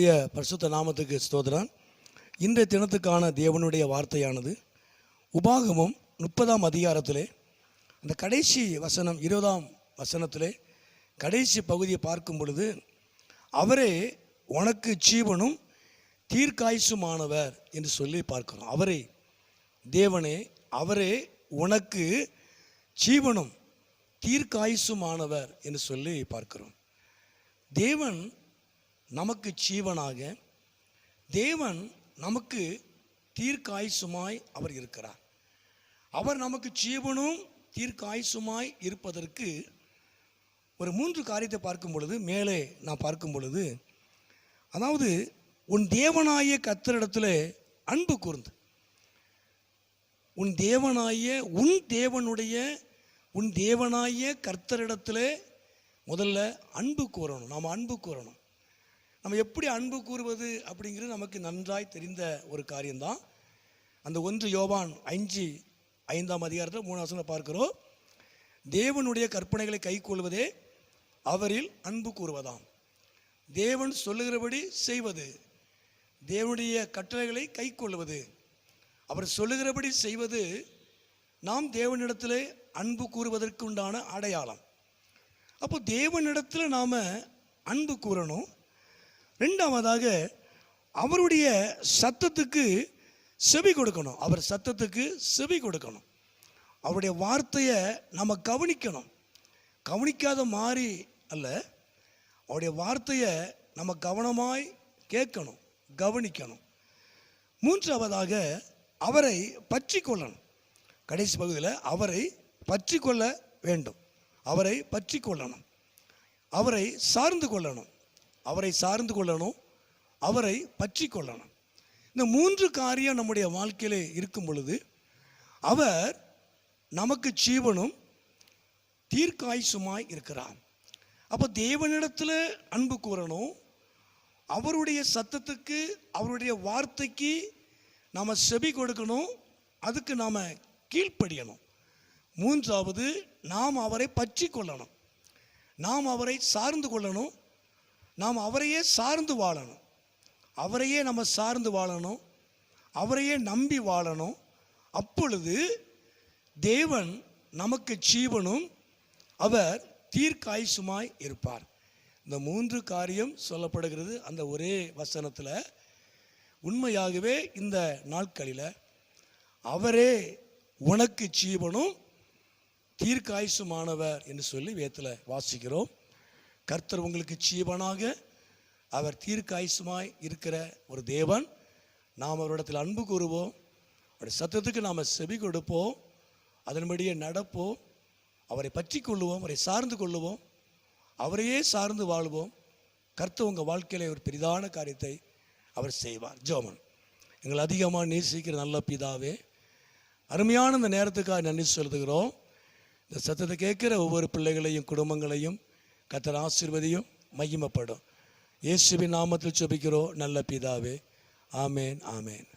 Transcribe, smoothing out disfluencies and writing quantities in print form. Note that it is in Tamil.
கர்த்தருடைய பரிசுத்த நாமத்துக்கு ஸ்தோத்திரம். இன்றைய தினத்துக்கான தேவனுடைய வார்த்தையானது உபாகமம் 30ஆம் அதிகாரத்திலே அந்த கடைசி வசனம் 20ஆம் வசனத்திலே கடைசி பகுதியை பார்க்கும் பொழுது, அவரே உனக்கு ஜீவனும் தீர்க்காயுசுமானவர் என்று சொல்லி பார்க்கிறோம். அவரே தேவனே, அவரே உனக்கு ஜீவனும் தீர்க்காயுசுமானவர் என்று சொல்லி பார்க்கிறோம். தேவன் நமக்கு ஜீவனாக, தேவன் நமக்கு தீர்க்காயுசுமாய் அவர் இருக்கிறார். அவர் நமக்கு ஜீவனும் தீர்க்காயுசுமாய் இருப்பதற்கு ஒரு 3 காரியத்தை பார்க்கும் பொழுது, மேலே நான் பார்க்கும் பொழுது, அதாவது உன் தேவனாய கர்த்தரிடத்தில் அன்பு கூர்ந்து, உன் தேவனாய கர்த்தரிடத்தில் முதல்ல அன்பு கூறணும். நாம் அன்பு கூறணும். நம்ம எப்படி அன்பு கூறுவது அப்படிங்கிறது நமக்கு நன்றாய் தெரிந்த ஒரு காரியம்தான். அந்த 1 யோவான் 5ஆம் அதிகாரத்தில் 3 வசனம் பார்க்கிறோம். தேவனுடைய கற்பனைகளை கைக்கொள்வதே அவரில் அன்பு கூறுவதாம். தேவன் சொல்லுகிறபடி செய்வது, தேவனுடைய கட்டளைகளை கைக்கொள்வது, அவர் சொல்லுகிறபடி செய்வது நாம் தேவனிடத்தில் அன்பு கூறுவதற்கு உண்டான அடையாளம். அப்போ தேவனிடத்தில் நாம் அன்பு கூறணும். 2வதாக அவருடைய சத்தத்துக்கு செவி கொடுக்கணும். அவர் சத்தத்துக்கு செவி கொடுக்கணும். அவருடைய வார்த்தையை நம்ம கவனிக்கணும். கவனிக்காத மாதிரி அல்ல, அவருடைய வார்த்தையை நம்ம கவனமாய் கேட்கணும், கவனிக்கணும். 3வதாக அவரை பற்றி கொள்ளணும். கடைசி பகுதியில் அவரை பற்றி கொள்ள வேண்டும். அவரை பற்றி கொள்ளணும், அவரை சார்ந்து கொள்ளணும், அவரை சார்ந்து கொள்ளணும், அவரை பற்றி கொள்ளணும். இந்த 3 காரியம் நம்முடைய வாழ்க்கையிலே இருக்கும் பொழுது அவர் நமக்கு ஜீவனும் தீர்க்காயுசுமாய் இருக்கிறார். அப்போ தேவனிடத்தில் அன்பு கூறணும், அவருடைய சத்தத்துக்கு, அவருடைய வார்த்தைக்கு நாம் செவி கொடுக்கணும், அதுக்கு நாம் கீழ்ப்படியணும். 3வது நாம் அவரை பற்றி கொள்ளணும், நாம் அவரை சார்ந்து கொள்ளணும், நாம் அவரையே சார்ந்து வாழணும், அவரையே நம்ம சார்ந்து வாழணும், அவரையே நம்பி வாழணும். அப்பொழுது தேவன் நமக்கு ஜீவனும் அவர் தீர்க்காயுசுமாய் இருப்பார். இந்த 3 காரியம் சொல்லப்படுகிறது அந்த ஒரே வசனத்தில். உண்மையாகவே இந்த நாட்களில் அவரே உனக்கு ஜீவனும் தீர்க்காயுசுமானவர் என்று சொல்லி வேதத்தில் வாசிக்கிறோம். கர்த்தர் உங்களுக்கு ஜீவனாக, அவர் தீர்க்காயுசுமாய் இருக்கிற ஒரு தேவன். நாம் அவரிடத்தில் அன்பு கூறுவோம், அவருடைய சத்தத்துக்கு நாம் செவி கொடுப்போம், அதன்படியே நடப்போம், அவரை பற்றி கொள்ளுவோம், அவரை சார்ந்து கொள்ளுவோம், அவரையே சார்ந்து வாழ்வோம். கர்த்தர் உங்கள் வாழ்க்கையில் ஒரு பெரிதான காரியத்தை அவர் செய்வார். ஜெபம். எங்களை அதிகமாக நேசிக்கிற நல்ல பிதாவே, அருமையான இந்த நேரத்துக்காக நன்றி செலுத்துகிறோம். இந்த சத்தத்தை கேட்குற ஒவ்வொரு பிள்ளைகளையும் குடும்பங்களையும் கர்த்தர் ஆசீர்வதியும், மகிமைப்படும். இயேசுவின் நாமத்தில் ஜெபிக்கிறோம் நல்ல பிதாவே. ஆமேன், ஆமேன்.